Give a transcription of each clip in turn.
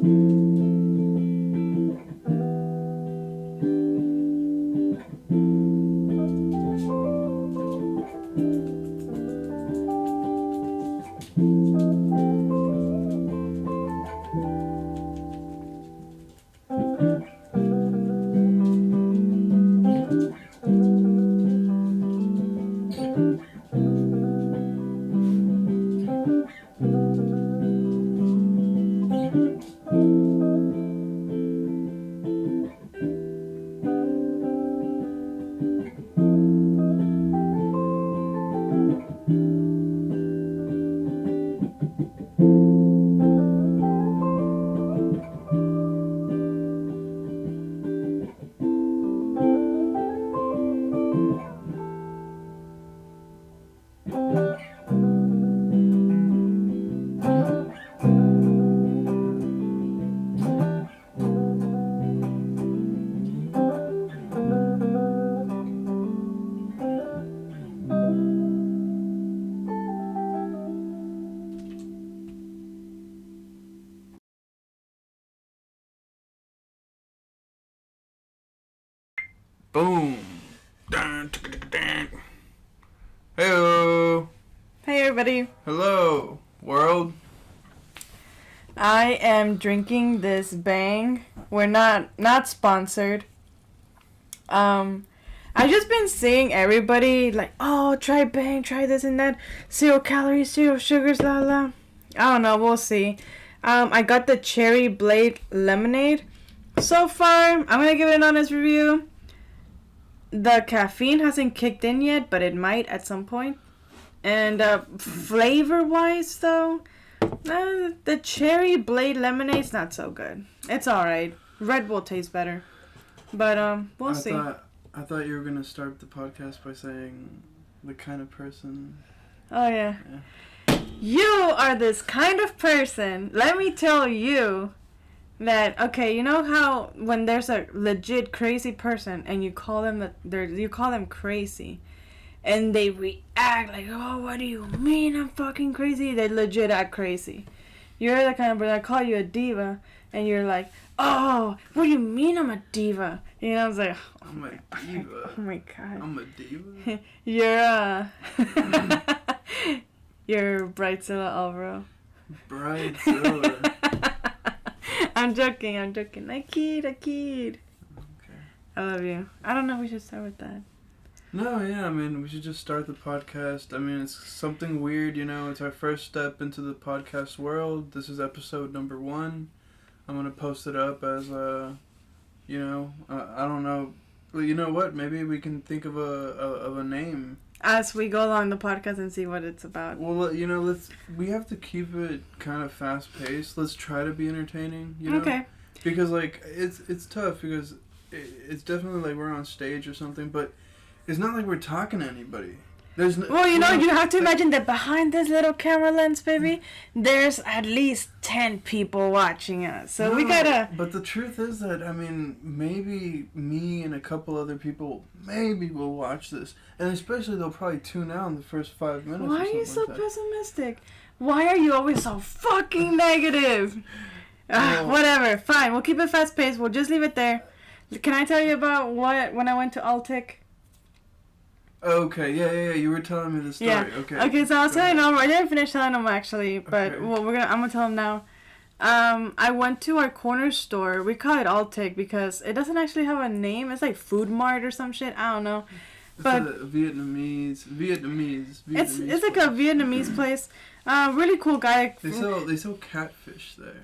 Boom. Hey-o. Hey everybody. Hello, world. I am drinking this Bang. We're not sponsored. I've just been seeing everybody like, oh, try Bang, try this and that. 0 calories, 0 sugars, la la. I don't know, we'll see. I got the Cherry Blade Lemonade. So far, I'm gonna give it an honest review. The caffeine hasn't kicked in yet, but it might at some point. And flavor-wise, though, the Cherry Blade Lemonade's not so good. It's alright. Red Bull tastes better. But, we'll see. I thought you were going to start the podcast by saying the kind of person... Oh, yeah. You are this kind of person. Let me tell you that, okay, you know how when there's a legit crazy person and you call them crazy and they react like, oh, what do you mean I'm fucking crazy? They legit act crazy. You're the kind of person, I call you a diva and you're like, oh, what do you mean I'm a diva? You know, I was like, I'm a diva. Oh my god. I'm a diva? You're Brightzilla Alvaro. Brightzilla. I'm joking. I kid. Okay. I love you. I don't know if we should start with that. No, yeah, I mean, we should just start the podcast. I mean, it's something weird, you know, it's our first step into the podcast world. This is episode number 1. I'm going to post it up as I don't know. Well, you know what? Maybe we can think of a name. As we go along the podcast and see what it's about. Well, you know, we have to keep it kind of fast-paced. Let's try to be entertaining, you know? Okay. Because, like, it's tough because it's definitely like we're on stage or something, but it's not like we're talking to anybody. There's no, well, you have to imagine that behind this little camera lens, baby, there's at least 10 people watching us. So we gotta... But the truth is that, I mean, maybe me and a couple other people maybe will watch this. And especially they'll probably tune out in the first 5 minutes. Why are you so pessimistic? Why are you always so fucking negative? Whatever, fine. We'll keep it fast-paced. We'll just leave it there. Can I tell you about when I went to Altic? Okay, yeah. You were telling me the story. Yeah. Okay, so I'll tell you now. I didn't finish telling them actually, but okay. I'm gonna tell them now. I went to our corner store. We call it Altic because it doesn't actually have a name. It's like Food Mart or some shit. I don't know. But it's a Vietnamese. It's like a Vietnamese place. Really cool guy. They sell catfish there.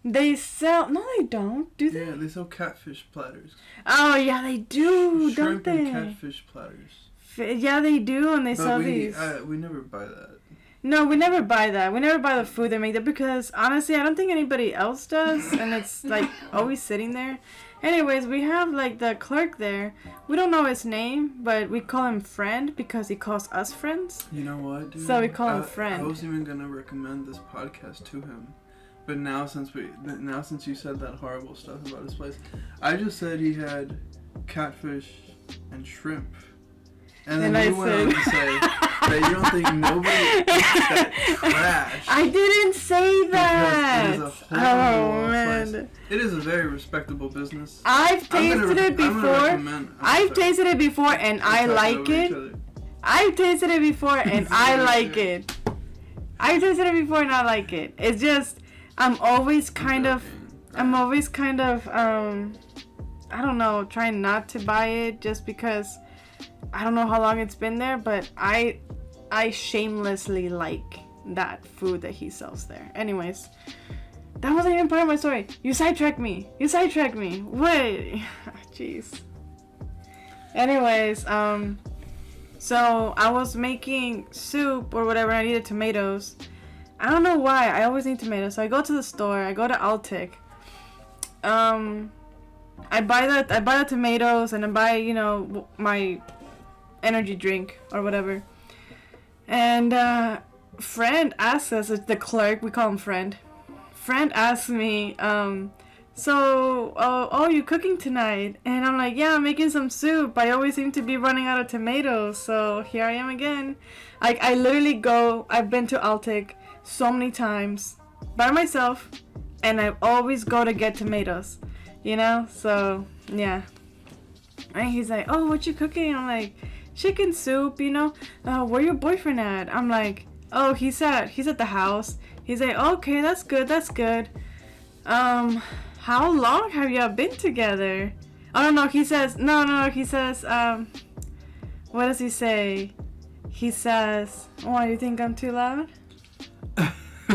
They sell... No, they don't. Do they? Yeah, they sell catfish platters. Oh, yeah, they do, don't they? Shrimp and catfish platters. Yeah, they do, and they sell these. We never buy that. No, we never buy that. We never buy the food they make there because, honestly, I don't think anybody else does, and it's, like, always sitting there. Anyways, we have, like, the clerk there. We don't know his name, but we call him Friend because he calls us friends. You know what, dude? So we call him Friend. I wasn't even going to recommend this podcast to him. But now since you said that horrible stuff about his place, I just said he had catfish and shrimp. And then you went on to say that you don't think nobody eats that trash. I didn't say that. Because it is a horrible man. It is a very respectable business. I've tasted it before. I've tasted it before and I like it. I've tasted it before and I like it. I've tasted it before and I like it. It's just I'm always kind of I don't know, trying not to buy it just because I don't know how long it's been there, but I shamelessly like that food that he sells there. Anyways, that wasn't even part of my story. You sidetracked me. What? Jeez. Anyways, so I was making soup or whatever. I needed tomatoes. I don't know why. I always need tomatoes. So I go to the store. I go to Altic. I buy the tomatoes and I buy, my energy drink or whatever. And friend asks us, it's the clerk, we call him friend. Friend asks me, so you cooking tonight? And I'm like, yeah, I'm making some soup. I always seem to be running out of tomatoes, so here I am again. I literally I've been to Altic so many times by myself, and I always go to get tomatoes, so yeah. And he's like, oh, what you cooking? I'm like, chicken soup, where your boyfriend at? I'm like, oh, he's at the house. He's like, okay, that's good. How long have y'all been together? Oh, no, he says, he says, what does he say? He says, oh, you think I'm too loud?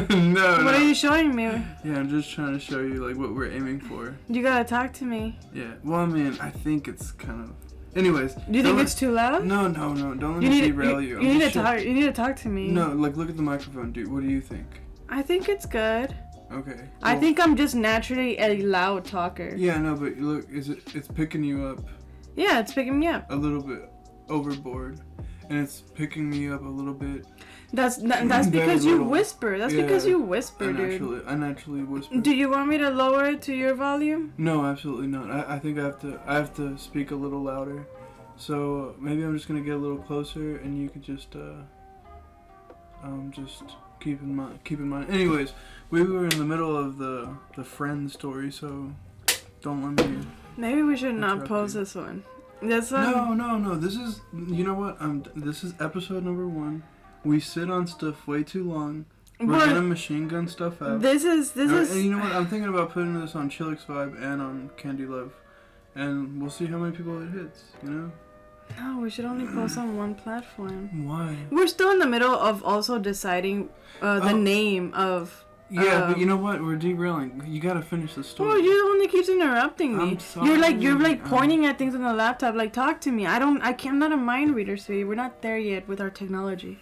No. What are you showing me? Yeah, I'm just trying to show you, what we're aiming for. You gotta talk to me. Yeah, well, I mean, I think it's kind of... Anyways. Do you think it's too loud? No, don't let me derail you. You need to talk to me. No, look at the microphone, dude. What do you think? I think it's good. Okay. Well, I think I'm just naturally a loud talker. Yeah, no, but look, it's picking you up. Yeah, it's picking me up. A little bit overboard. And it's picking me up a little bit. That's because you whisper. That's because you whisper, dude. I naturally whisper. Do you want me to lower it to your volume? No, absolutely not. I think I have to speak a little louder. So maybe I'm just gonna get a little closer, and you could just keep in mind. Anyways, we were in the middle of the friend story, so don't let me. Maybe we should not post this one. This one. No. This is this is episode number 1. We sit on stuff way too long. We're gonna machine gun stuff out. This is. And you know what? I'm thinking about putting this on Chillix Vibe and on Candy Love, and we'll see how many people it hits. No, we should only post on one platform. Why? We're still in the middle of also deciding the name of. Yeah, but you know what? We're derailing. You gotta finish the story. Well, you're the one that keeps interrupting me. I'm sorry. You're pointing at things on the laptop. Like, talk to me. I'm not a mind reader, sweetie. We're not there yet with our technology.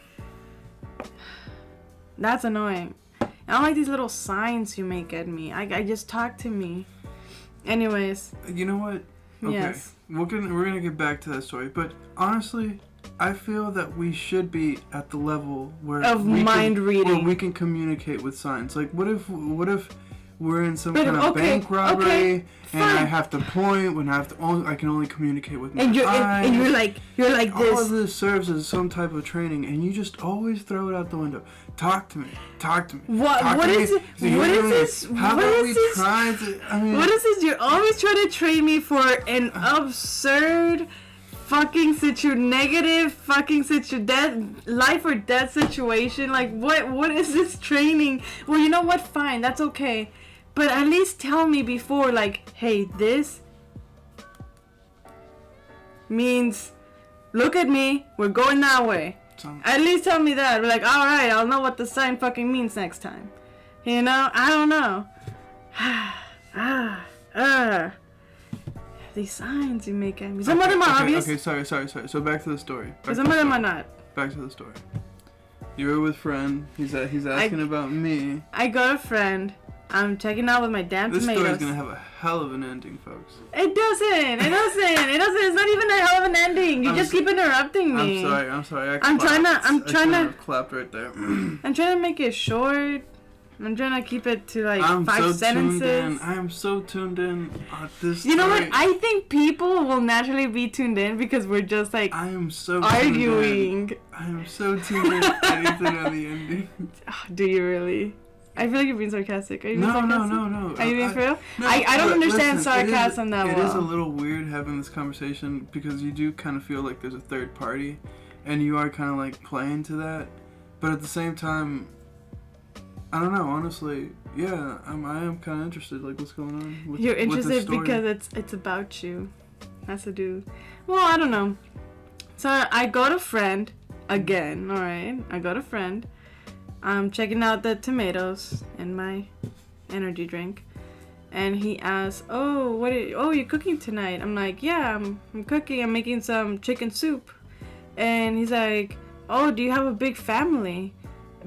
That's annoying. I don't like these little signs you make at me. I just talk to me. Anyways. You know what? Okay. Yes. We're gonna get back to that story, but honestly, I feel that we should be at the level where reading, where we can communicate with signs. Like, what if we're in some kind of bank robbery and I have to point when I can only communicate with my eyes. And you're like this. All of this serves as some type of training, and you just always throw it out the window. Talk to me. What is this? How about we try to? I mean, what is this? You're always trying to train me for an absurd fucking negative fucking life or death situation. Like, what is this training? Well, you know what? Fine, that's okay. But at least tell me before, like, hey, this means look at me, we're going that way. At least tell me that. We're like, alright, I'll know what the sign fucking means next time. I don't know. These signs you make at me. Some of them are obvious. Okay, sorry. So back to the story. Some of them are not. Back to the story. You were with friend. He's asking about me. I got a friend. I'm checking out with my damn tomatoes. This story's gonna have a hell of an ending, folks. It doesn't. It's not even a hell of an ending. You just keep interrupting me. I'm sorry. I'm trying to clapped right there. I'm trying to make it short. I'm trying to keep it to 5 sentences. I am so tuned in on this. You know what? I think people will naturally be tuned in because we're just I am so arguing. I am so tuned in. Anything on the ending. Do you really? I feel like you're being sarcastic. Are you being No. sarcastic? Are you being for real? No, I don't understand sarcasm that well. It is a little weird having this conversation because you do kind of feel like there's a third party, and you are kind of like playing to that, but at the same time, I don't know. Honestly, yeah, I am kind of interested. Like, what's going on? You're interested with this story? because it's about you. Has to do. Well, I don't know. So I got a friend again. All right, I got a friend. I'm checking out the tomatoes in my energy drink, and he asked, "Oh, you're cooking tonight?" I'm like, "Yeah, I'm cooking. I'm making some chicken soup." And he's like, "Oh, do you have a big family?"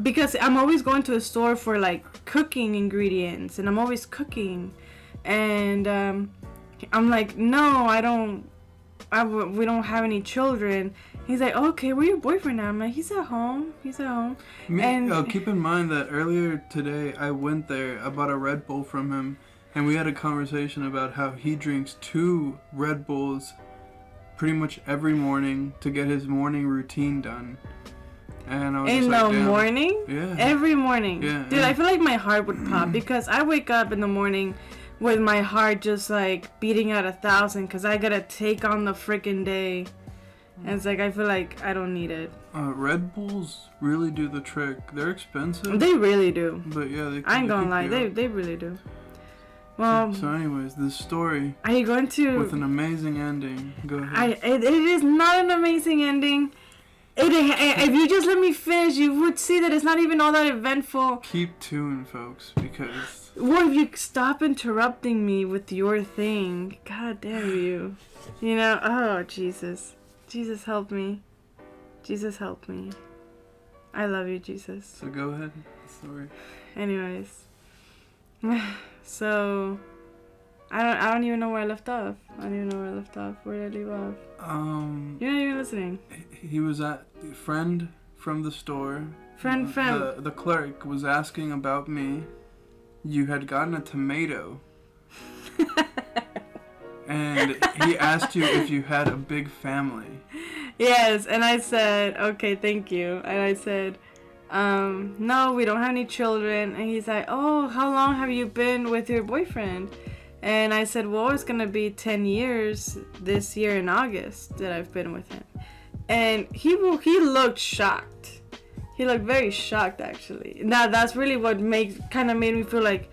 Because I'm always going to a store for like cooking ingredients, and I'm always cooking, and I'm like, "No, I don't. We don't have any children." He's like, "Okay, where's your boyfriend now?" I'm like, "He's at home. And keep in mind that earlier today I went there. I bought a Red Bull from him, and we had a conversation about how he drinks 2 Red Bulls pretty much every morning to get his morning routine done. And I was in just like, the damn. morning? Yeah. Every morning. Yeah. Dude, I feel like my heart would pop because I wake up in the morning with my heart just like beating at 1,000 because I gotta take on the freaking day. And it's like, I feel like I don't need it. Red Bulls really do the trick. They're expensive. They really do. But yeah, they. I ain't gonna lie, they really do. Well. So anyways, this story. Are you going to? With an amazing ending. Go ahead. It is not an amazing ending. If you just let me finish, you would see that it's not even all that eventful. Keep tuned, folks, because. What if you stop interrupting me with your thing? God damn you. You know, oh, Jesus. Jesus, help me. Jesus, help me. I love you, Jesus. So go ahead. Sorry. Anyways. So, I don't even know where I left off. Where did I leave off? You're not even listening. He was at friend from the store. Friend. The clerk was asking about me. You had gotten a tomato. And he asked you if you had a big family. Yes, and I said, okay, thank you. And I said, no, we don't have any children. And he's like, oh, how long have you been with your boyfriend? And I said, well, it's going to be 10 years this year in August that I've been with him. And he looked shocked. He looked very shocked, actually. Now, that's really what kind of made me feel like,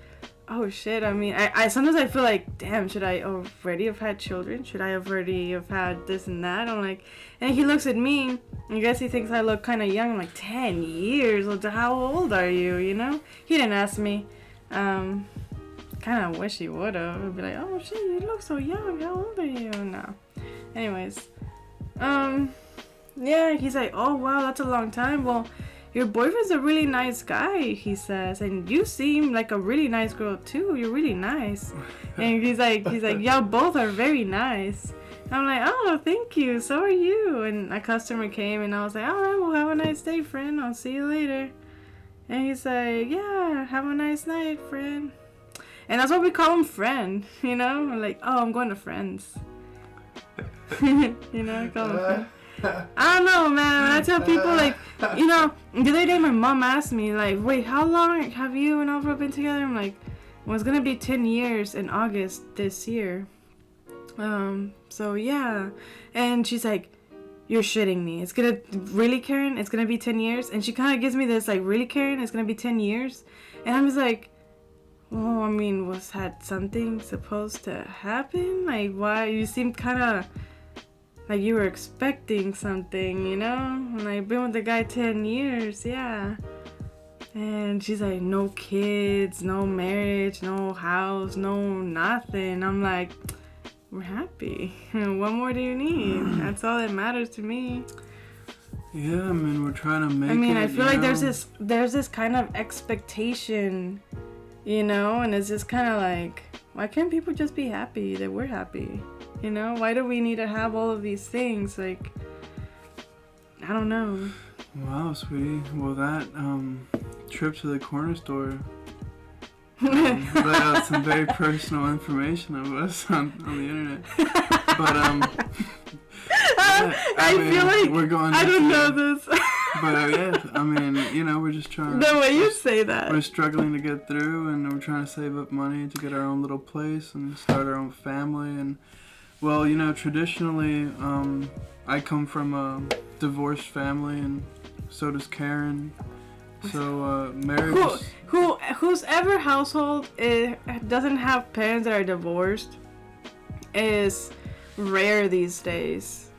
oh shit. I mean, I sometimes I feel like, damn, should I already have had children? Should I already have had this and that? I'm like, and he looks at me. I guess he thinks I look kind of young. I'm like, 10 years? How old are you? You know? He didn't ask me. Kind of wish he would have. He'd be like, oh shit, you look so young. How old are you? No. Anyways, yeah. He's like, oh wow, that's a long time. Well, your boyfriend's a really nice guy, he says, and you seem like a really nice girl too. You're really nice. And he's like, y'all both are very nice. And I'm like, oh, thank you. So are you. And a customer came, and I was like, all right, well, have a nice day, friend. I'll see you later. And he's like, yeah, have a nice night, friend. And that's what we call him, friend. You know, we're like, oh, I'm going to Friends. You know, I call him friend. I don't know, man. When I tell people, like, you know, the other day my mom asked me, like, wait, how long have you and Alvaro been together? I'm like, well, it's gonna be 10 years in August this year. So yeah. And she's like, you're shitting me. It's gonna, really, Karen? It's gonna be 10 years? And she kind of gives me this, like, really, Karen? It's gonna be 10 years? And I was like, well, I mean, had something supposed to happen? Like, why? You seemed kind of like you were expecting something, you know? And I've been with the guy 10 years, yeah. And she's like, no kids, no marriage, no house, no nothing. I'm like, we're happy. What more do you need? That's all that matters to me. Yeah, I mean, we're trying to make it. I mean, I feel like there's this kind of expectation, you know? And it's just kind of like, why can't people just be happy that we're happy? You know, why do we need to have all of these things? Like, I don't know. Wow, sweetie. Well, that trip to the corner store let out some very personal information of us on the internet. But yeah, I feel like we're going. I don't know this. But yeah, I mean, we're just trying. The way you say that. We're struggling to get through, and we're trying to save up money to get our own little place and start our own family. And well, traditionally, I come from a divorced family, and so does Karen. So marriage. Whose ever household doesn't have parents that are divorced is rare these days.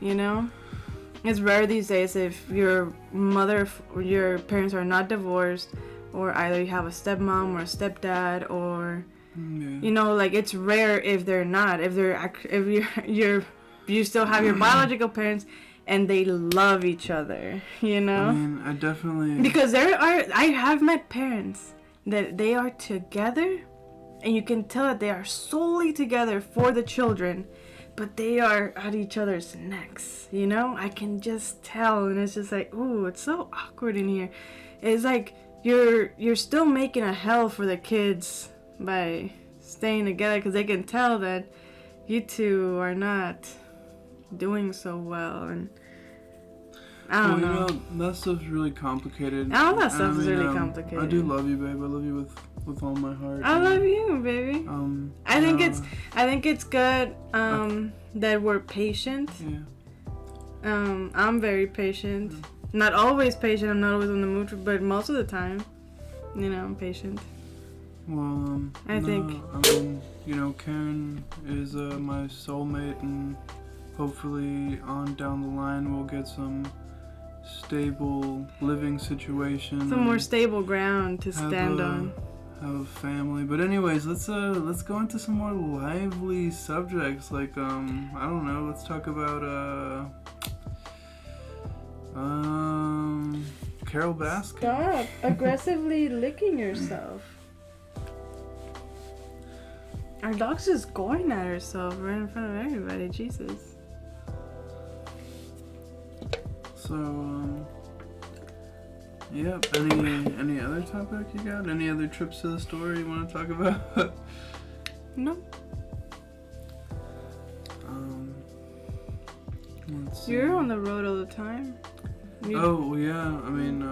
It's rare these days if your parents are not divorced, or either you have a stepmom or a stepdad, or it's rare if they're not. If you still have your biological parents and they love each other, I mean, I definitely, because I have met parents that they are together, and you can tell that they are solely together for the children, but they are at each other's necks, I can just tell, and it's just like, ooh, it's so awkward in here. It's like you're still making a hell for the kids by staying together, because they can tell that you two are not doing so well, and I don't know. That stuff's really complicated. All that stuff is really complicated. I do love you, babe. I love you with all my heart. I love you, baby. I think it's good that we're patient. Yeah. I'm very patient. Not always patient. I'm not always in the mood, but most of the time, I'm patient. Well, I think. Karen is my soulmate, and hopefully on down the line we'll get some stable living situation. Some more stable ground to stand on. Have a family. But anyways, let's go into some more lively subjects. Like I don't know. Let's talk about Carol Baskin. Stop aggressively licking yourself. Our dog's just going at herself right in front of everybody. Jesus. So, yep. Any other topic you got? Any other trips to the store you want to talk about? No. Let's see. You're on the road all the time. Oh yeah. I mean,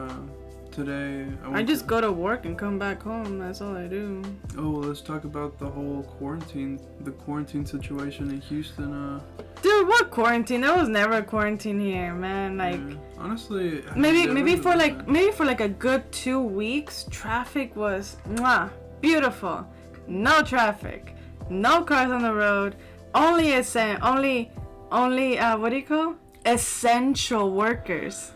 today I just go to work and come back home. That's all I do. Oh, well, let's talk about the whole quarantine situation in Houston. Dude, what quarantine? There was never a quarantine here, man. Like, honestly, maybe for like a good 2 weeks, traffic was beautiful. No traffic, no cars on the road. Only what do you call? Essential workers,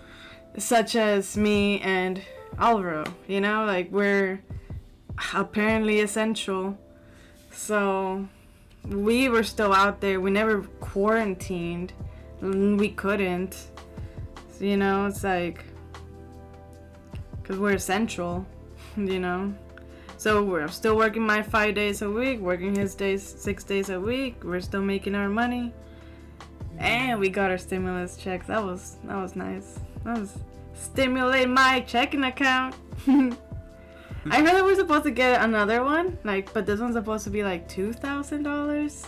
such as me and Alvaro. Like, we're apparently essential, so we were still out there. We never quarantined. We couldn't. So, it's like, because we're essential, So we're still working my 5 days a week, working his days 6 days a week. We're still making our money. And we got our stimulus checks. That was nice. That was stimulate my checking account. I heard that we're supposed to get another one, but this one's supposed to be like $2,000,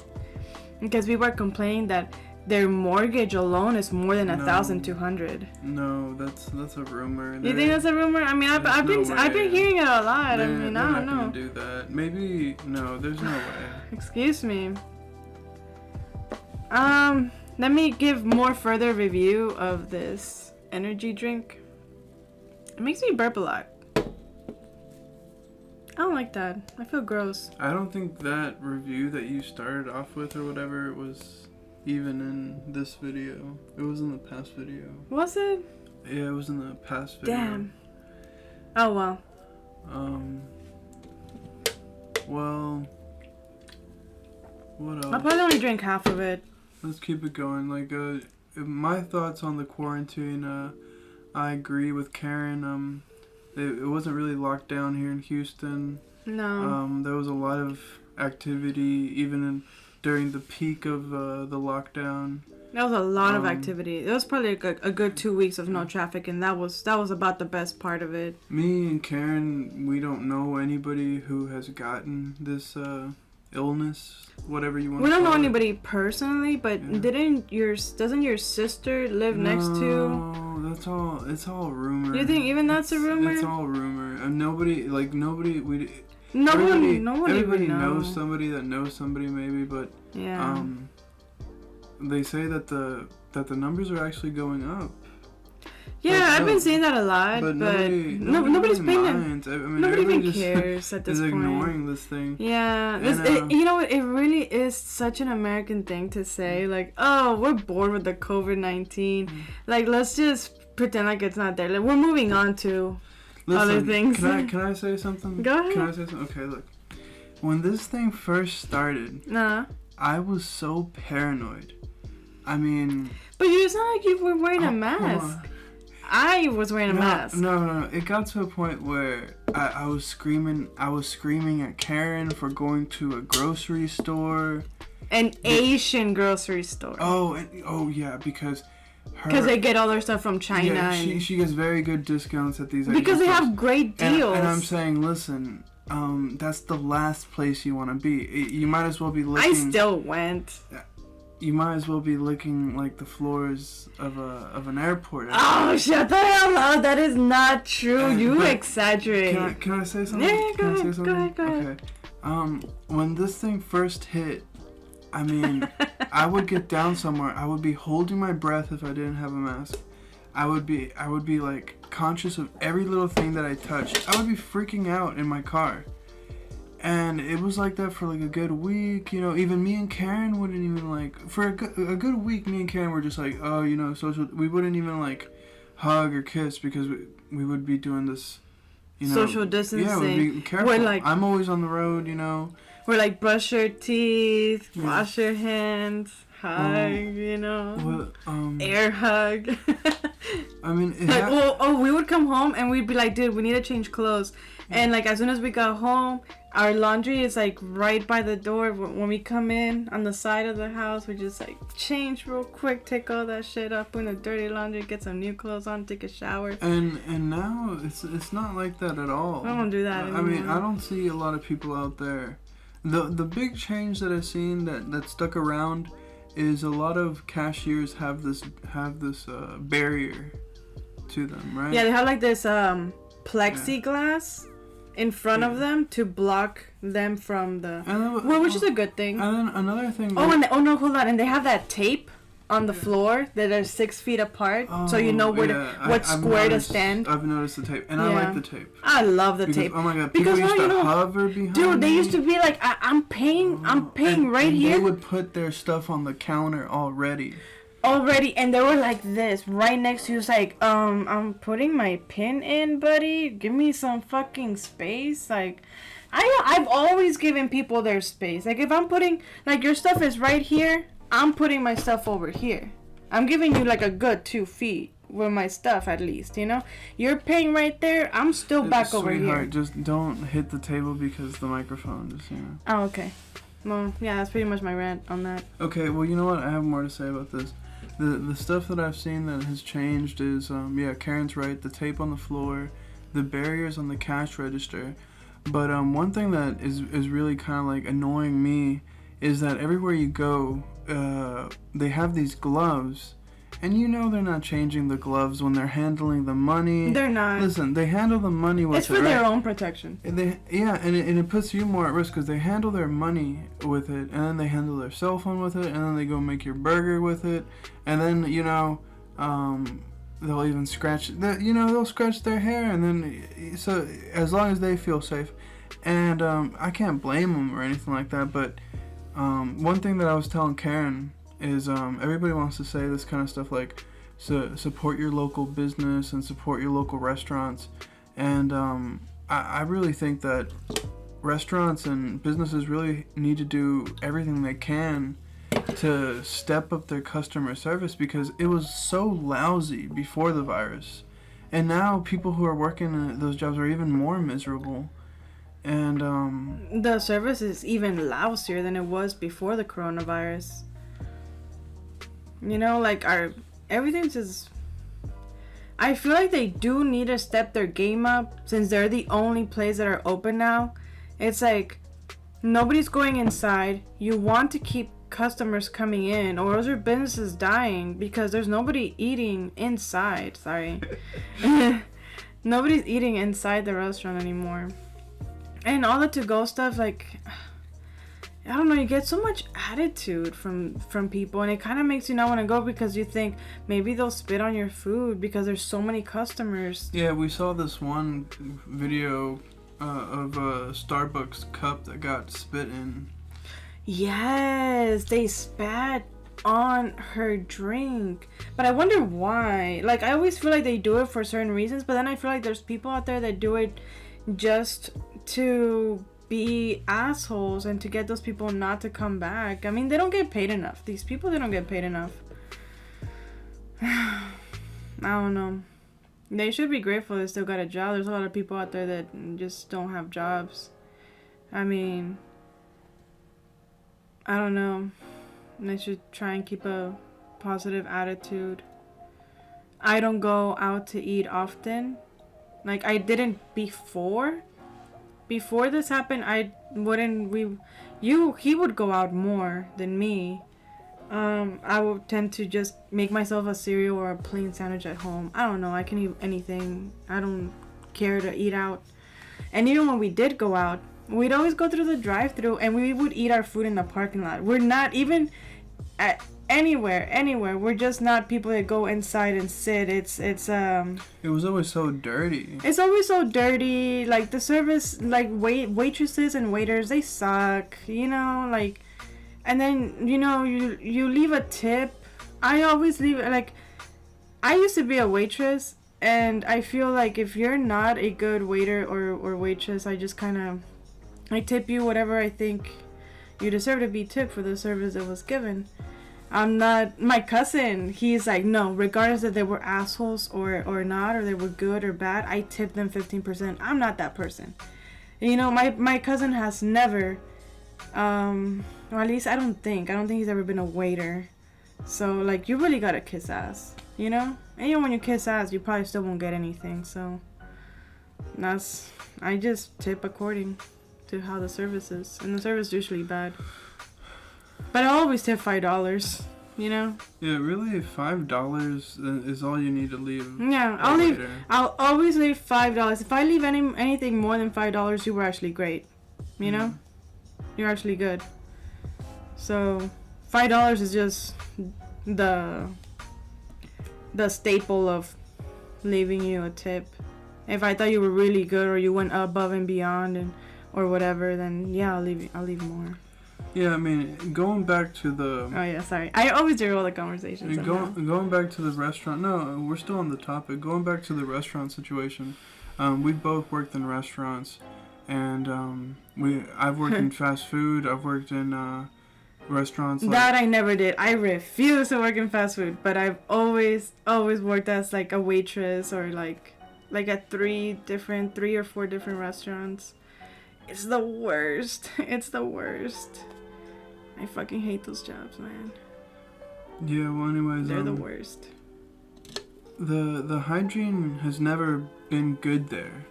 because we were complaining that their mortgage alone is more than $1,200. No, that's a rumor. You think that's a rumor? I mean, I've been hearing it a lot. I don't know. They're not gonna do that. Maybe no. There's no way. Excuse me. Let me give more further review of this energy drink. It makes me burp a lot. I don't like that. I feel gross. I don't think that review that you started off with or whatever was even in this video. It was in the past video. Was it? Yeah, it was in the past video. Damn. Oh, well. Well, what else? I'll probably only drink half of it. Let's keep it going. Like, my thoughts on the quarantine, I agree with Karen. It wasn't really locked down here in Houston. No. There was a lot of activity even during the peak of the lockdown. There was a lot of activity. It was probably a good 2 weeks of no traffic, and that was about the best part of it. Me and Karen, we don't know anybody who has gotten this illness, whatever you want. We to don't know call it. anybody personally, but doesn't your sister live next to? No, that's all. It's all rumor. You think even that's a rumor? It's all rumor, and nobody. Everybody knows somebody that knows somebody, maybe, but yeah. They say that the numbers are actually going up. Yeah, I've been seeing that a lot, but nobody's paying it. Nobody even cares at this point. Is ignoring this thing. Yeah, it really is such an American thing to say. Like, oh, we're bored with the COVID-19. Like, let's just pretend like it's not there. Like, we're moving on to other things. Can I say something? Go ahead. Can I say something? Okay, look. When this thing first started, I was so paranoid. I mean... But it's not like you were wearing a mask. I was wearing a mask. No. It got to a point where I was screaming. I was screaming at Karen for going to a grocery store. An Asian grocery store. Oh yeah, because they get all their stuff from China. Yeah, she gets very good discounts at these. Because they have great deals. And I'm saying, listen, that's the last place you want to be. You might as well be licking. I still went. You might as well be licking like the floors of an airport. Oh, shut the hell up! That is not true. You exaggerate. Can I say something? Yeah, go ahead. Okay. When this thing first hit, I mean, I would get down somewhere. I would be holding my breath if I didn't have a mask. I would be like conscious of every little thing that I touched. I would be freaking out in my car. And it was like that for like a good week, even me and Karen wouldn't even like, for a good week, me and Karen were just like, oh, social, we wouldn't even like hug or kiss because we would be doing this, social distancing. Yeah, we'd be careful. I'm always on the road, We're like, brush your teeth, wash your hands, hug, air hug. I mean, we would come home and we'd be like, dude, we need to change clothes. And like, as soon as we got home, our laundry is like right by the door. When we come in on the side of the house, we just like change real quick, take all that shit up in the dirty laundry, get some new clothes on, take a shower. And now it's not like that at all. I don't do that anymore. I mean, I don't see a lot of people out there. The big change that I've seen that stuck around is a lot of cashiers have this barrier to them, right? Yeah, they have like this plexiglass in front of them to block them from the which is a good thing. And then another thing. Hold on, and they have that tape on the floor that are 6 feet apart, so you know what square to stand. I've noticed the tape, and I like the tape. I love the tape. Oh my god, people used to hover behind. Dude, they used to be like, I'm paying right here. They would put their stuff on the counter already, and they were like this right next to you. It's like, I'm putting my pin in, buddy, give me some fucking space. Like, I've always given people their space. Like, if I'm putting, like, your stuff is right here, I'm putting my stuff over here. I'm giving you like a good 2 feet with my stuff, at least, you're paying right there, I'm still back over here. Just don't hit the table because the microphone just Oh, okay. Well, yeah, that's pretty much my rant on that. Okay, well, you know what, I have more to say about this. The stuff that I've seen that has changed is, Karen's right, the tape on the floor, the barriers on the cash register. But one thing that is really kind of like annoying me is that everywhere you go, they have these gloves, and they're not changing the gloves when they're handling the money. They're not. Listen, they handle the money with it's for their own protection. And it puts you more at risk because they handle their money with it, and then they handle their cell phone with it, and then they go make your burger with it, and then they'll even scratch. They'll scratch their hair, and then so as long as they feel safe, and I can't blame them or anything like that, but. One thing that I was telling Karen is everybody wants to say this kind of stuff like support your local business and support your local restaurants, and I really think that restaurants and businesses really need to do everything they can to step up their customer service because it was so lousy before the virus, and now people who are working in those jobs are even more miserable. And the service is even lousier than it was before the coronavirus. Everything's just. I feel like they do need to step their game up since they're the only place that are open now. It's like Nobody's going inside. You want to keep customers coming in, or else your business is dying because there's nobody eating inside. Sorry. Nobody's eating inside the restaurant anymore. And all the to-go stuff, like, I don't know, you get so much attitude from people, and it kind of makes you not want to go because you think maybe they'll spit on your food because there's so many customers. Yeah, we saw this one video of a Starbucks cup that got spit in. Yes, they spat on her drink. But I wonder why. Like, I always feel like they do it for certain reasons, but then I feel like there's people out there that do it just to be assholes and to get those people not to come back. I mean, they don't get paid enough. These people, they don't get paid enough. I don't know. They should be grateful they still got a job. There's a lot of people out there that just don't have jobs. I mean, I don't know. They should try and keep a positive attitude. I don't go out to eat often. Like, I didn't before. Before this happened, he would go out more than me. I would tend to just make myself a cereal or a plain sandwich at home. I don't know, I can eat anything. I don't care to eat out. And even when we did go out, we'd always go through the drive-thru and we would eat our food in the parking lot. We're not even at anywhere. We're just not people that go inside and sit. It was always so dirty. It's always so dirty. Like, the service, like, waitresses and waiters, they suck, you know, like, and then, you know, you leave a tip. I always leave, like, I used to be a waitress, and I feel like if you're not a good waiter or waitress, I just kind of, I tip you whatever I think you deserve to be tipped for the service that was given. I'm not, my cousin, he's like, no, regardless if they were assholes or not, or they were good or bad, I tip them 15%. I'm not that person. You know, my cousin has never, or at least I don't think he's ever been a waiter. So, like, you really gotta kiss ass, you know? And even when you kiss ass, you probably still won't get anything, so I just tip according to how the service is, and the service is usually bad. But I always tip $5, you know? Yeah, really, $5 is all you need to leave. Yeah, I'll always leave $5. If I leave anything more than $5, you were actually great. You know? You're actually good. So, $5 is just the staple of leaving you a tip. If I thought you were really good or you went above and beyond or whatever, then yeah, I'll leave more. Yeah, I mean, going back to the... Oh, yeah, sorry. I always derail the conversation. Going back to the restaurant... No, we're still on the topic. Going back to the restaurant situation. We both worked in restaurants. And I've worked in fast food. I've worked in restaurants. That I never did. I refuse to work in fast food. But I've always worked as, like, a waitress or, like at 3 or 4 different restaurants. It's the worst. It's the worst. I fucking hate those jobs, man. Yeah, well, anyways, they're the worst. The hygiene has never been good there,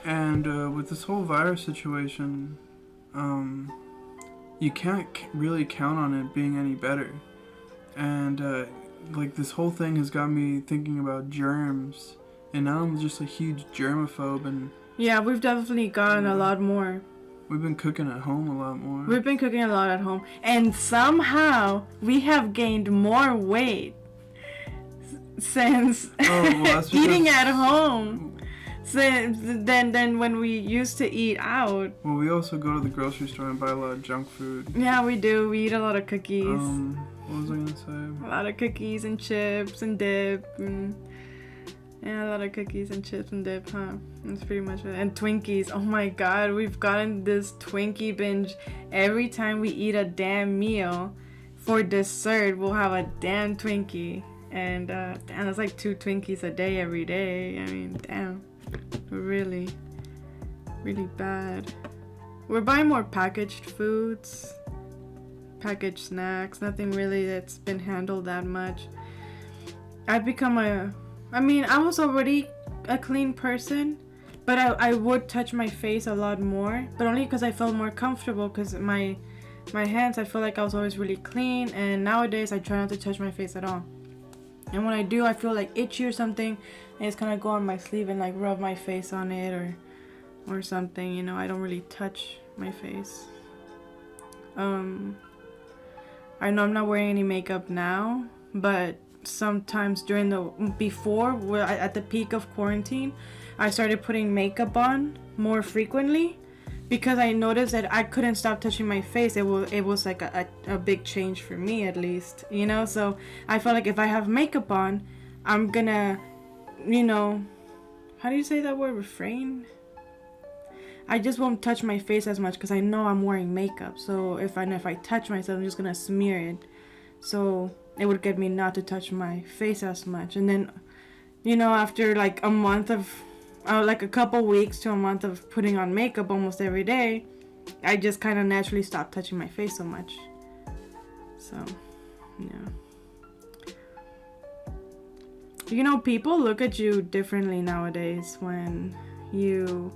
and with this whole virus situation, you can't really count on it being any better. And like, this whole thing has got me thinking about germs, and now I'm just a huge germaphobe. And yeah, we've definitely gotten a lot more. We've been cooking at home a lot more. We've been cooking a lot at home. And somehow we have gained more weight since eating at home than when we used to eat out. Well, we also go to the grocery store and buy a lot of junk food. Yeah, we do. We eat a lot of cookies. What was I going to say? A lot of cookies and chips and dip and... Yeah, a lot of cookies and chips and dip, huh? That's pretty much it. And Twinkies. Oh my god, we've gotten this Twinkie binge. Every time we eat a damn meal, for dessert, we'll have a damn Twinkie. And, damn, that's like 2 Twinkies a day every day. I mean, damn. We're really, really bad. We're buying more packaged foods, packaged snacks. Nothing really that's been handled that much. I was already a clean person, But I would touch my face a lot more, but only because I felt more comfortable, because my hands, I feel like I was always really clean, and nowadays I try not to touch my face at all. And when I do, I feel like itchy or something, and just kind of go on my sleeve and like rub my face on it or something, you know. I don't really touch my face. I know I'm not wearing any makeup now, but sometimes at the peak of quarantine, I started putting makeup on more frequently, because I noticed that I couldn't stop touching my face. It was like a big change for me, at least, you know. So I felt like if I have makeup on, I'm gonna, you know, how do you say that word, refrain? I just won't touch my face as much because I know I'm wearing makeup. So if I touch myself, I'm just gonna smear it. So it would get me not to touch my face as much. And then, you know, after like a month of, like a couple weeks to a month of putting on makeup almost every day, I just kind of naturally stopped touching my face so much. So, yeah. You know, people look at you differently nowadays when you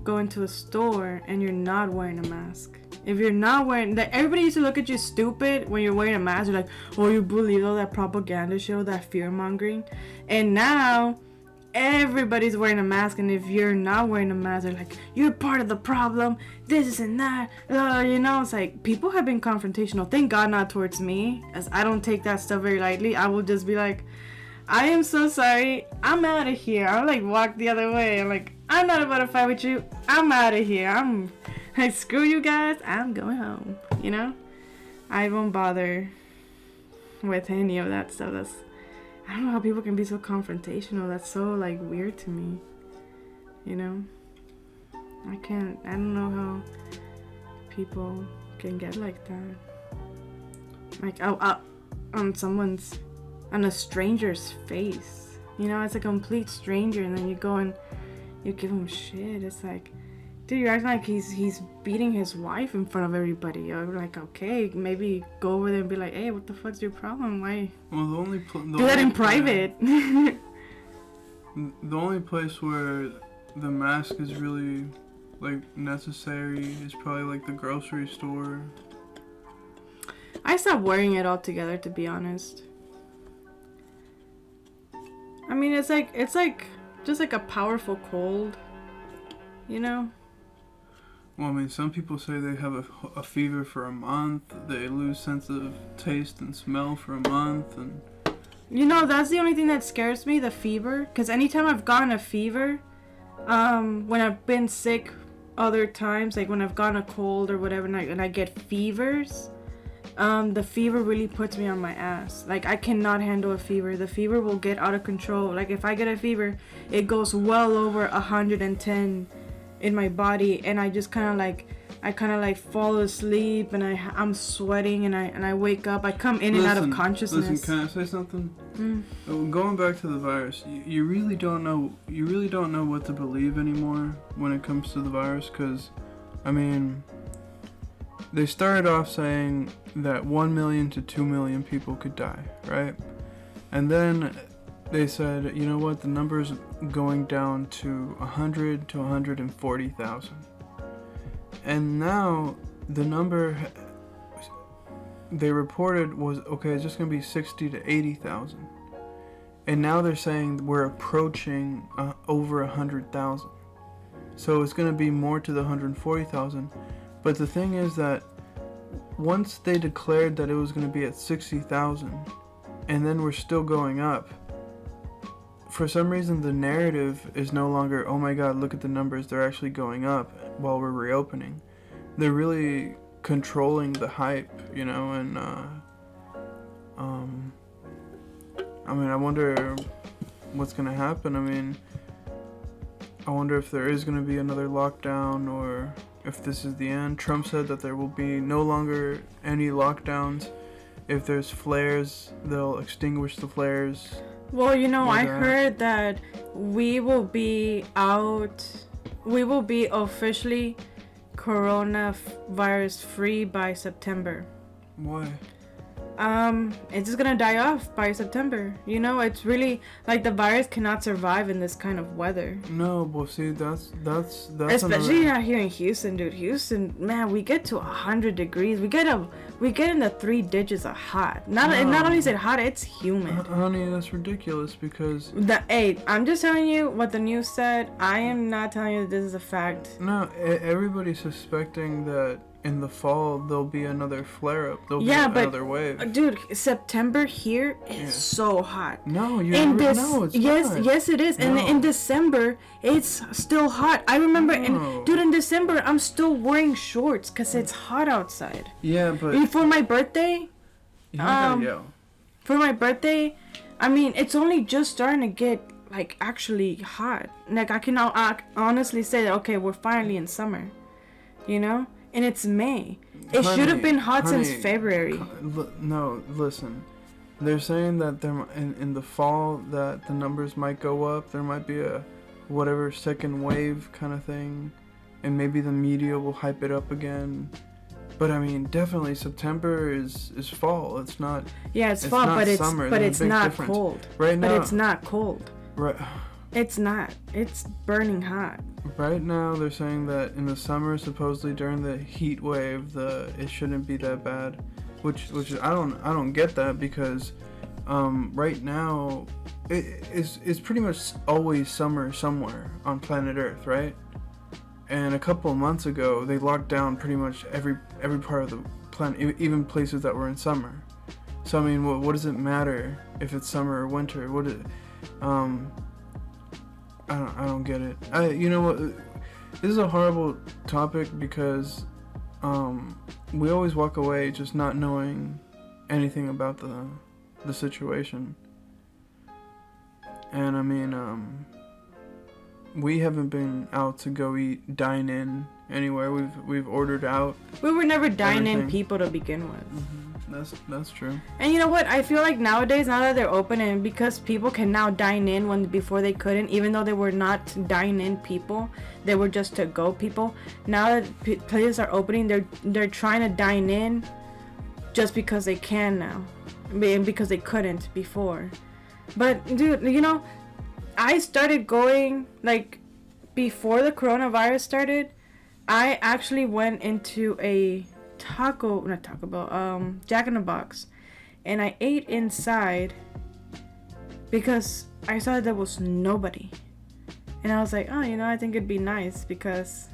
go into a store and you're not wearing a mask. If you're not wearing, everybody used to look at you stupid when you're wearing a mask. You're like, oh, you believe all that propaganda shit, all that fear mongering. And now everybody's wearing a mask, and if you're not wearing a mask, they're like, you're part of the problem, this and that. You know, it's like, people have been confrontational. Thank God not towards me, as I don't take that stuff very lightly. I will just be like, I am so sorry, I'm out of here. I'll like walk the other way. I'm like, I'm not about to fight with you, I'm out of here. I'm like, screw you guys, I'm going home, you know. I won't bother with any of that stuff. I don't know how people can be so confrontational. That's so like weird to me, you know. I don't know how people can get like that, like out on a stranger's face, you know. It's a complete stranger, and then you go and you give him shit. It's like, dude, you're acting like he's beating his wife in front of everybody. You're like, okay, maybe go over there and be like, hey, what the fuck's your problem? Why? Well, do that in private. The only place where the mask is really like necessary is probably like the grocery store. I stopped wearing it altogether, to be honest. I mean, it's like just like a powerful cold, you know. Well, I mean, some people say they have a fever for a month. They lose sense of taste and smell for a month, and you know, that's the only thing that scares me, the fever. Because anytime I've gotten a fever, when I've been sick other times, like when I've gotten a cold or whatever, and I get fevers, the fever really puts me on my ass. Like, I cannot handle a fever. The fever will get out of control. Like, if I get a fever, it goes well over 110 in my body, and I just kind of like fall asleep, and I'm sweating, and I wake up. I come in and out of consciousness. Listen, can I say something? Going back to the virus, you really don't know what to believe anymore when it comes to the virus, because, I mean, they started off saying that 1 million to 2 million people could die, right? And then they said, you know what, the number's going down to 100 to 140,000. And now the number they reported was, okay, it's just going to be 60 to 80,000. And now they're saying we're approaching over 100,000. So it's going to be more to the 140,000. But the thing is that once they declared that it was going to be at 60,000, and then we're still going up, for some reason the narrative is no longer, oh my god, look at the numbers, they're actually going up while we're reopening. They're really controlling the hype, you know, and I mean, I wonder what's going to happen. I mean, I wonder if there is going to be another lockdown, or if this is the end. Trump said that there will be no longer any lockdowns. If there's flares, they'll extinguish the flares. Well, you know, I heard that we will be officially coronavirus free by September. Why? it's just gonna die off by September. You know, it's really like the virus cannot survive in this kind of weather. No, but see, that's especially not here in Houston, dude. Houston, man, we get to 100 degrees. We get in the 3 digits of hot. Not only is it hot, it's humid. Honey, that's ridiculous because I'm just telling you what the news said. I am not telling you that this is a fact. No, everybody's suspecting that in the fall there'll be another flare up. There'll be another wave. Dude, September here is so hot. No, it's yes, not. Yes, it is. No. And in December, it's still hot. I remember, in December, I'm still wearing shorts because it's hot outside. Yeah, but for my birthday, for my birthday, I mean, it's only just starting to get like actually hot. Like I can honestly say that okay, we're finally in summer, you know. And it's May. It should have been hot since February. No, listen. They're saying that in the fall that the numbers might go up. There might be a whatever second wave kind of thing, and maybe the media will hype it up again. But I mean, definitely September is fall. It's not. Yeah, it's fall, but it's summer. But it's not cold. Right now. But it's not cold. Right. It's not. It's burning hot. Right now, they're saying that in the summer, supposedly during the heat wave, it shouldn't be that bad, which I don't get that because, right now, it's pretty much always summer somewhere on planet Earth, right? And a couple of months ago, they locked down pretty much every part of the planet, even places that were in summer. So I mean, what does it matter if it's summer or winter? I don't get it. You know what? This is a horrible topic because we always walk away just not knowing anything about the situation. And I mean, we haven't been out to go dine in anywhere. We've ordered out. We were never dine-in people to begin with. Mm-hmm. That's true. And you know what? I feel like nowadays, now that they're open, and because people can now dine in when before they couldn't, even though they were not dine-in people, they were just to-go people. Now that places are opening, they're trying to dine in just because they can now, and because they couldn't before. But dude, you know, I started going like before the coronavirus started. I actually went into a Jack in the Box, and I ate inside because I saw there was nobody, and I was like, oh, you know, I think it'd be nice because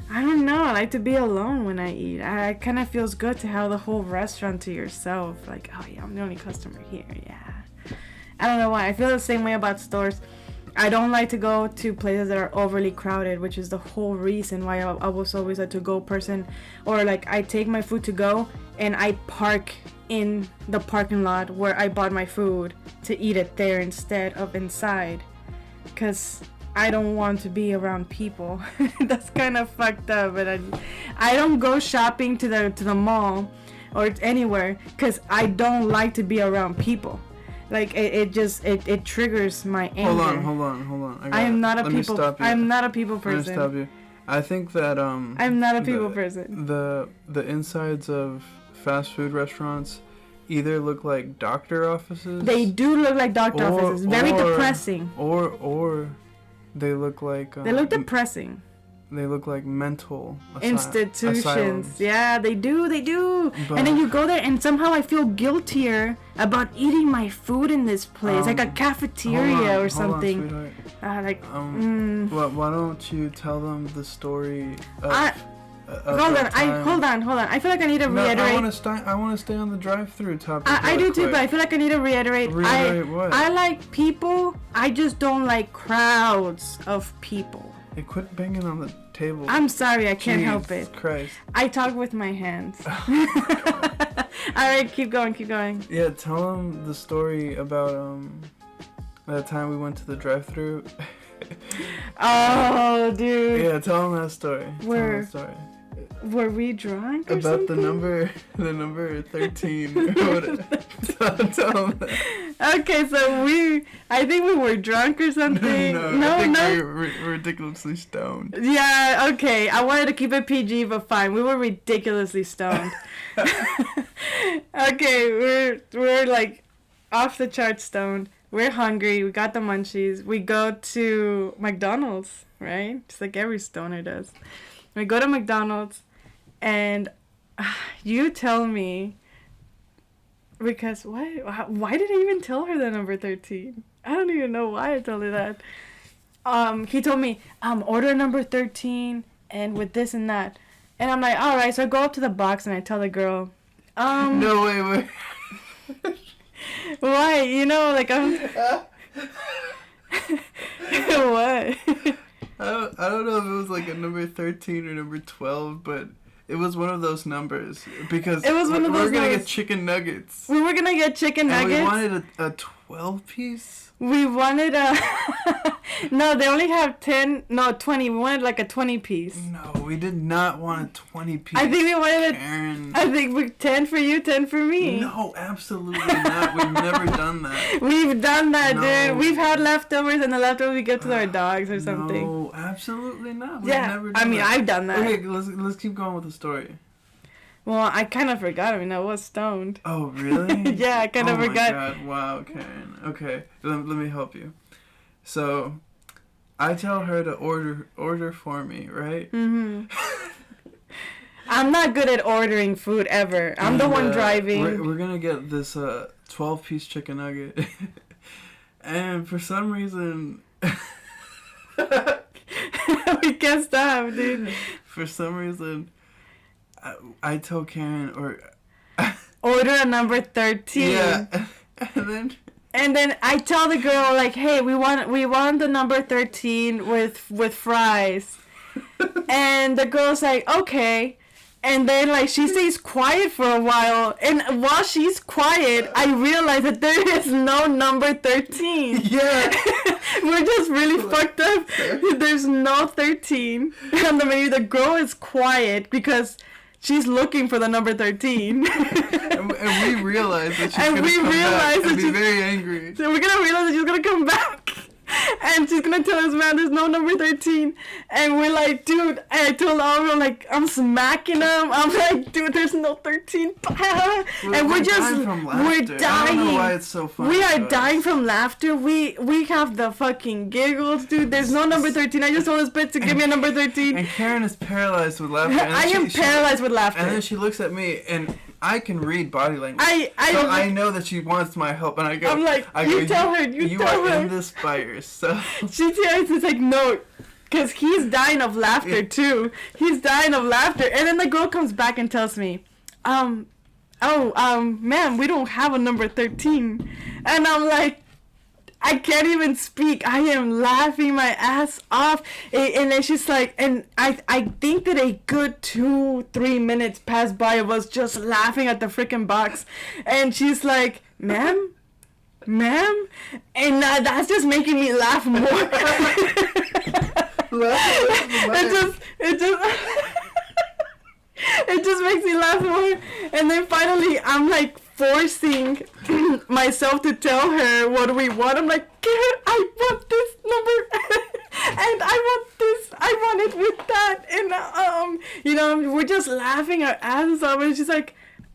I don't know, I like to be alone when I eat. I kind of feels good to have the whole restaurant to yourself, like, oh yeah, I'm the only customer here. Yeah, I don't know why I feel the same way about stores. I don't like to go to places that are overly crowded, which is the whole reason why I was always a to-go person. Or like I take my food to go and I park in the parking lot where I bought my food to eat it there instead of inside. Because I don't want to be around people. That's kind of fucked up. But I don't go shopping to the mall or anywhere because I don't like to be around people. Like it triggers my anger. Hold on. I'm not a people person. Let me stop you. I think that I'm not a people person. The insides of fast food restaurants either look like doctor offices. They do look like doctor offices. Very depressing. Or they look like they look depressing. They look like mental institutions. Asylums. Yeah, they do. But, and then you go there, and somehow I feel guiltier about eating my food in this place, like a cafeteria or something. Why don't you tell them the story? Hold on. I feel like I need to reiterate. I want to stay on the drive-through topic. I do too, but I feel like I need to reiterate. Reiterate what? I like people. I just don't like crowds of people. Hey, quit banging on the table. I'm sorry, I can't help it. Christ. I talk with my hands. Alright, keep going. Yeah, tell them the story about that time we went to the drive-thru. Oh, dude. Yeah, tell them that story. Were we drunk or about something? the number 13. Tell them that. Okay, so I think we were drunk or something. No, I think we're ridiculously stoned. Yeah, okay. I wanted to keep it PG, but fine. We were ridiculously stoned. Okay, we're like off the chart stoned. We're hungry. We got the munchies. We go to McDonald's, right? Just like every stoner does. We go to McDonald's, and you tell me, because why did I even tell her the number 13? I don't even know why I told her that. He told me, order number 13 and with this and that. And I'm like, all right. So I go up to the box and I tell the girl, No, wait. why? You know, like I'm. What? I don't know if it was like a number 13 or number 12, but it was one of those numbers because It was one of those we were gonna numbers. get chicken nuggets. We were gonna get chicken nuggets. And we wanted a 12 piece. We wanted a. No, they only have 10. No, 20. We wanted like a 20 piece. No, we did not want a 20 piece. I think we wanted Karen. I think we 10 for you, 10 for me. No, absolutely not. We've never done that. We've done that, No. dude. We've had leftovers, and the leftovers we give to our dogs or something. No, absolutely not. We've Yeah, never I done mean, that. I've done that. Okay, let's keep going with the story. Well, I kind of forgot. I mean, I was stoned. Oh, really? Yeah, I kind of forgot. Oh my god, wow, Karen. Okay, let me help you. So, I tell her to order for me, right? Mm-hmm. I'm not good at ordering food ever. I'm the one driving. We're gonna get this 12-piece chicken nugget. And for some reason... We can't stop, dude. For some reason, I told Karen, Order a number 13. Yeah. And then I tell the girl, like, hey, we want the number 13 with fries. And the girl's like, okay. And then, like, she stays quiet for a while. And while she's quiet, I realize that there is no number 13. Yeah. We're just really fucked up. There's no 13 on the menu. The girl is quiet because she's looking for the number 13. and we realize that she's And gonna we come realize back that and be she's- very angry. So we're gonna realize that she's gonna come back. And she's gonna tell us, man, there's no number 13. And we're like, dude, and I told Alvaro, like, I'm smacking him. I'm like, dude, there's no 13. And we're dying from laughter. we're I don't know dying. why it's so funny. We are to us. dying from laughter. We have the fucking giggles, dude. There's no number 13. I just told this bitch to give me a number 13. And Karen is paralyzed with laughter. And I am paralyzed with laughter. And then she looks at me, and I can read body language. I know that she wants my help, and I go. I'm like, you tell her. You are in this by yourself. She tells us, like, no, because he's dying of laughter too. He's dying of laughter, and then the girl comes back and tells me, ma'am, we don't have a number 13, and I'm like, I can't even speak. I am laughing my ass off. And then she's like, and I think that a good 2-3 minutes passed by of us just laughing at the freaking box. And she's like, ma'am? And that's just making me laugh more. It just makes me laugh more. And then finally, I'm like forcing myself to tell her what we want. I'm like, Karen, I want this number, and I want this. I want it with that. And we're just laughing our asses off. And she's like,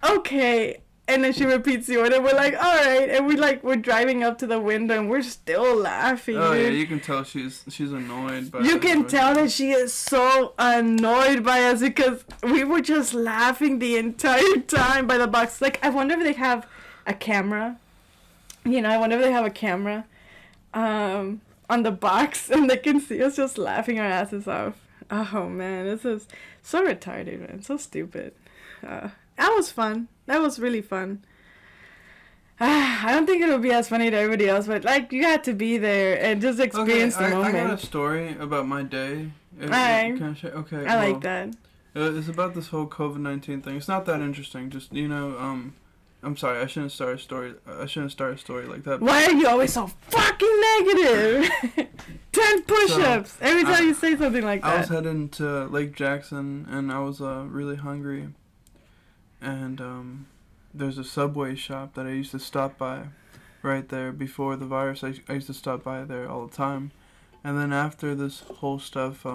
okay. And then she repeats the order. We're like, all right. And we're driving up to the window, and we're still laughing. Oh, dude. yeah, you can tell she's annoyed by You us. can tell that she is so annoyed by us because we were just laughing the entire time by the box. Like, I wonder if they have a camera. I wonder if they have a camera on the box and they can see us just laughing our asses off. Oh, man, this is so retarded, man. So stupid. That was fun. That was really fun. I don't think it'll be as funny to everybody else, but, like, you had to be there and just experience the moment. I got a story about my day. Alright. Can I share? Okay. I like that. It's about this whole COVID-19 thing. It's not that interesting. Just, I'm sorry. I shouldn't start a story like that. Why are you always so fucking negative? 10 push-ups every time you say something like that. I was heading to Lake Jackson, and I was really hungry. And there's a Subway shop that I used to stop by right there before the virus. I used to stop by there all the time. And then after this whole stuff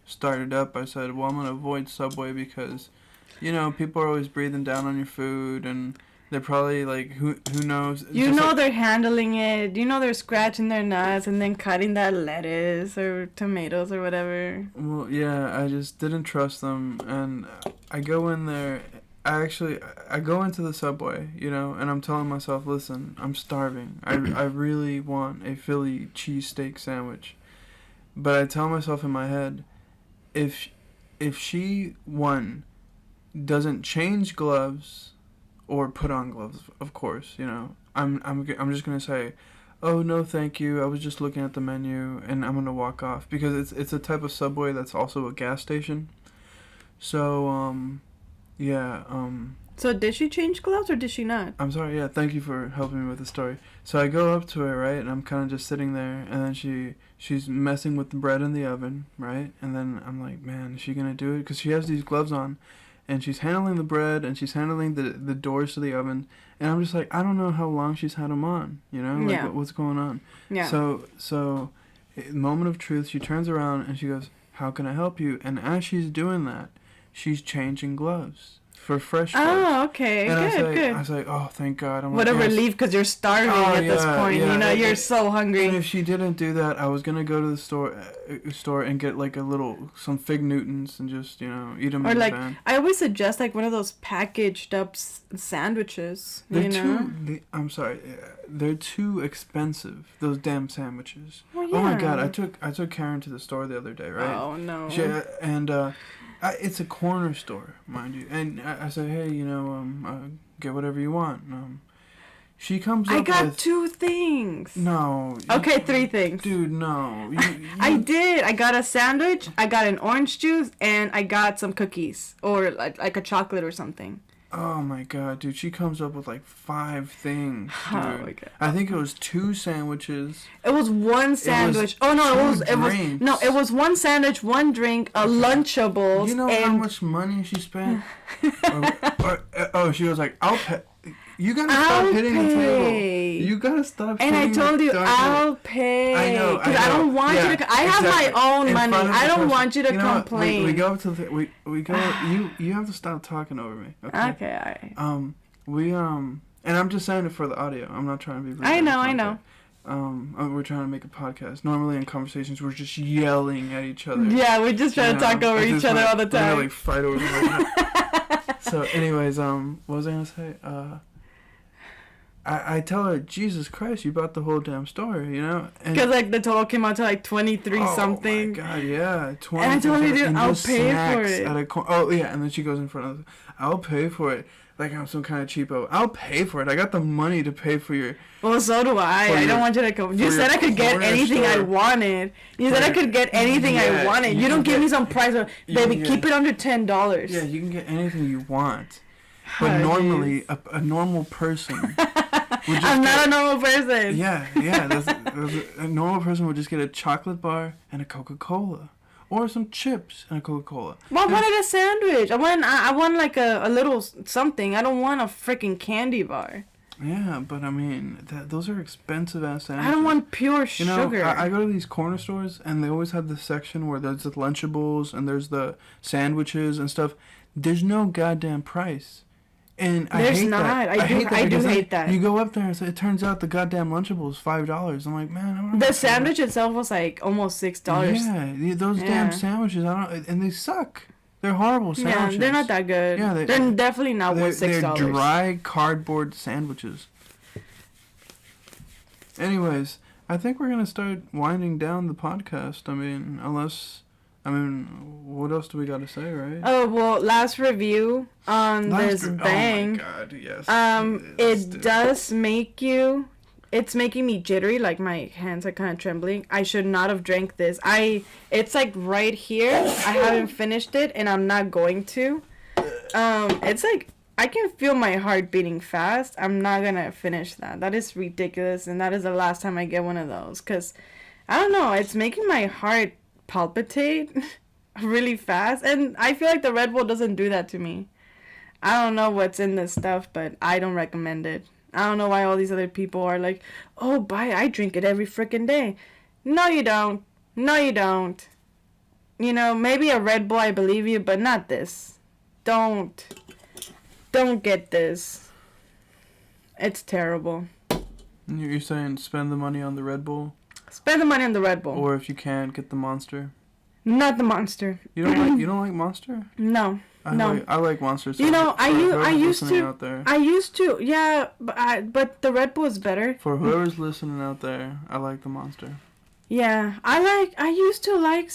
started up, I said, well, I'm going to avoid Subway because, you know, people are always breathing down on your food, and they're probably, like, who knows? You Just know like, they're handling it. You know they're scratching their nuts and then cutting that lettuce or tomatoes or whatever. well, yeah, I just didn't trust them, and I go in there. I go into the Subway, you know, and I'm telling myself, listen, I'm starving. I really want a Philly cheesesteak sandwich. But I tell myself in my head, if she, one, doesn't change gloves or put on gloves, of course, you know, I'm just going to say, oh, no, thank you. I was just looking at the menu, and I'm going to walk off. Because it's a type of Subway that's also a gas station. So, yeah, So did she change gloves or did she not? I'm sorry, yeah, thank you for helping me with the story. So I go up to her, right, and I'm kind of just sitting there, and then she's messing with the bread in the oven, right, and then I'm like, man, is she going to do it? Because she has these gloves on, and she's handling the bread, and she's handling the doors to the oven, and I'm just like, I don't know how long she's had them on, you know, like, Yeah. what's going on? Yeah. So, moment of truth, she turns around, and she goes, how can I help you? And as she's doing that, she's changing gloves for fresh gloves. Oh, okay. And Good. I was like, oh, thank God. I'm What a like, yes. relief, because you're starving Oh, at this yeah, point. yeah. You know, you're And- so And hungry. if she didn't do that, I was gonna go to the store and get like some Fig Newtons and just, you know, eat them Or in like, the van. I always suggest like one of those packaged up sandwiches. They're You know? I'm sorry, they're too expensive. Those damn sandwiches. Well, Oh my yeah. God, I took Karen to the store the other day, right? Oh no. It's a corner store, mind you. And I said, hey, you know, get whatever you want. She comes up I got with 2 things. no. Okay, 3 things. Dude, no. I did. I got a sandwich, I got an orange juice, and I got some cookies. Or like a chocolate or something. Oh my God, dude. She comes up with like 5 things, dude. Oh my God. I think it was 2 sandwiches. It was one sandwich. Oh no, it was 1 sandwich, 1 drink, a Lunchables. You know and how much money she spent? She was like, I'll pay. You gotta stop hitting the table. You gotta stop. And I told you, I'll pay. pay. I know. Because I don't want you to. I have my own In money. front of I the don't person. want you to You know what? complain. We go up to we go. You have to stop talking over me. Okay. Okay, alright. And I'm just saying it for the audio. I'm not trying to be rude. I know. We're trying to make a podcast. Normally in conversations, we're just yelling at each other. Yeah, we're just trying to talk over at each this other point, all the we're gonna, time. like fight over the So, anyways, what was I gonna say? I tell her, Jesus Christ, you bought the whole damn store, you know? Because like the total came out to like 23 something. Oh my God, yeah, 20. And I told you, and I'll just pay for snacks it. At and then she goes in front of, I'll pay for it. Like I'm some kind of cheapo. I'll pay for it. I got the money to pay for your. Well, so do I. I don't want you to come. You said I could get anything I wanted. You said I could get anything I wanted. You don't give me some price. Baby, keep it under $10. Yeah, you can get anything you want. But normally, a normal person. I'm not a normal person. Yeah. A normal person would just get a chocolate bar and a Coca-Cola. Or some chips and a Coca-Cola. Well, I wanted a sandwich. I want like a little something. I don't want a freaking candy bar. Yeah, but I mean, those are expensive ass sandwiches. I don't want pure you know, sugar. I go to these corner stores and they always have this section where there's the Lunchables and there's the sandwiches and stuff. There's no goddamn price. And I hate that. I do hate that. You go up there and it turns out the goddamn Lunchable is $5. I'm like, man, I'm not The sandwich itself was like almost $6. Yeah, those damn sandwiches, and they suck. They're horrible sandwiches. Yeah, they're not that good. Yeah, they're definitely not worth $6. They're dry cardboard sandwiches. Anyways, I think we're gonna start winding down the podcast. What else do we got to say, right? Oh, well, last review on this bang. Oh my God, yes. It's making me jittery, like my hands are kind of trembling. I should not have drank this. It's like right here. I haven't finished it, and I'm not going to. It's like I can feel my heart beating fast. I'm not gonna finish that. That is ridiculous, and that is the last time I get one of those. Cause I don't know. It's making my heart palpitate really fast, and I feel like the Red Bull doesn't do that to me. I don't know what's in this stuff, but I don't recommend it. I don't know why all these other people are like, oh, I drink it every freaking day. No, you don't. No, you don't. You know, maybe a Red Bull, I believe you, but not this. Don't get this. It's terrible. You're saying spend the money on the Red Bull? Spend the money on the Red Bull. Or if you can't, get the Monster. Not the Monster. You don't like Monster? No. I like Monster. So you know, I used to. Out there, I used to. Yeah, but the Red Bull is better. For whoever's listening out there, I like the Monster. Yeah, I used to like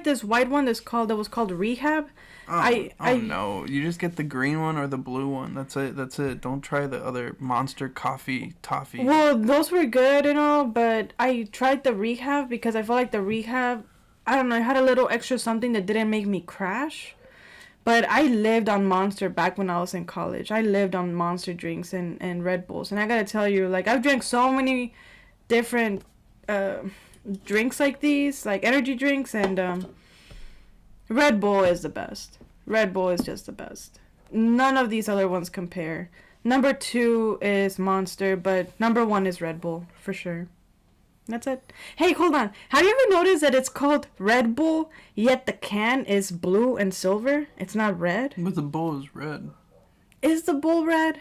this white one that was called Rehab. I know. You just get the green one or the blue one. That's it. Don't try the other Monster coffee toffee. Well, those were good and all, but I tried the Rehab because I felt like the Rehab, I don't know, it had a little extra something that didn't make me crash. But I lived on Monster back when I was in college. I lived on Monster drinks and Red Bulls. And I gotta tell you, like, I've drank so many different drinks like these, like energy drinks, and Red Bull is the best. Red Bull is just the best. None of these other ones compare. Number 2 is Monster, but number 1 is Red Bull, for sure. That's it. Hey, hold on. Have you ever noticed that it's called Red Bull, yet the can is blue and silver? It's not red? But the bull is red. Is the bull red?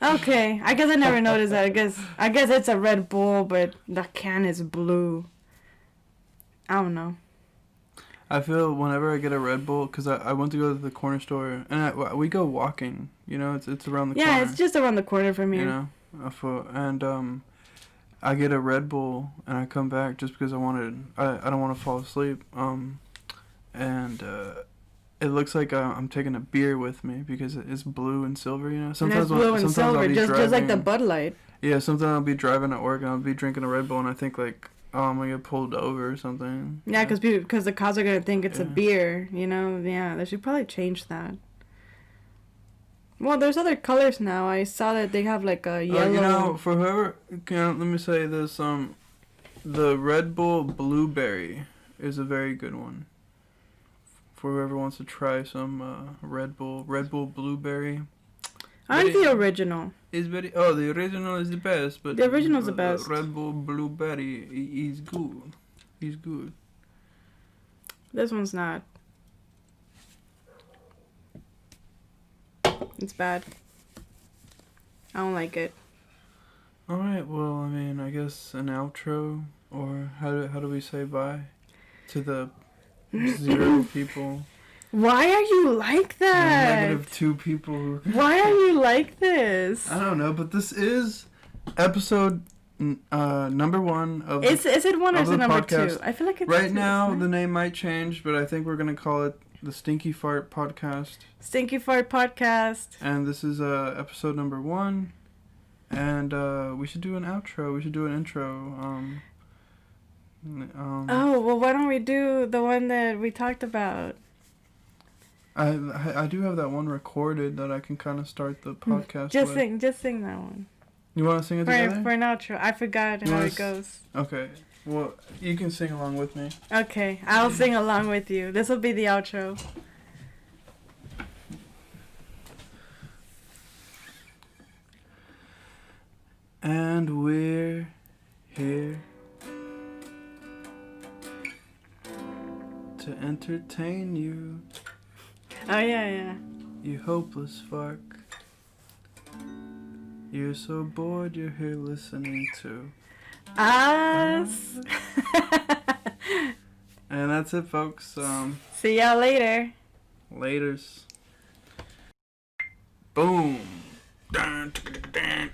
Okay, I guess I never noticed that. I guess it's a Red Bull, but the can is blue. I don't know. I feel whenever I get a Red Bull, because I went to go to the corner store, and we go walking, you know, it's around the corner. Yeah, it's just around the corner from here. You know, and I get a Red Bull, and I come back just because I don't want to fall asleep, and it looks like I'm taking a beer with me because it's blue and silver, you know. Sometimes and it's blue and silver, just like the Bud Light. Yeah, sometimes I'll be driving at work and I'll be drinking a Red Bull, and I think like, oh, I'm gonna get pulled over or something. Yeah, because the cops are gonna think it's a beer, you know. Yeah, they should probably change that. Well, there's other colors now. I saw that they have like a yellow. You know, for whoever, let me say this. The Red Bull Blueberry is a very good one. For whoever wants to try some Red Bull Blueberry. I like the original. The original is the best, but the original is the best. Red Bull Blueberry is good. He's good. This one's not. It's bad. I don't like it. All right. Well, I mean, I guess an outro, or how do we say bye to the 0 people? Why are you like that? -2 people. Why are you like this? I don't know, but this is episode number 1 of. Is it 1 or is it number podcast. 2? I feel like it's right now. The name might change, but I think we're gonna call it the Stinky Fart podcast. Stinky Fart podcast. And this is episode number 1, and we should do an outro. We should do an intro. Oh well, why don't we do the one that we talked about? I do have that one recorded that I can kind of start the podcast Just with. sing that one. You want to sing it together? For an outro. I forgot how it goes. Okay. Well, you can sing along with me. Okay, I'll sing along with you. This will be the outro. And we're here to entertain you. Oh, yeah. You hopeless fuck. You're so bored you're here listening to us. And that's it, folks. See y'all later. Laters. Boom. Dun, dun, dun, dun.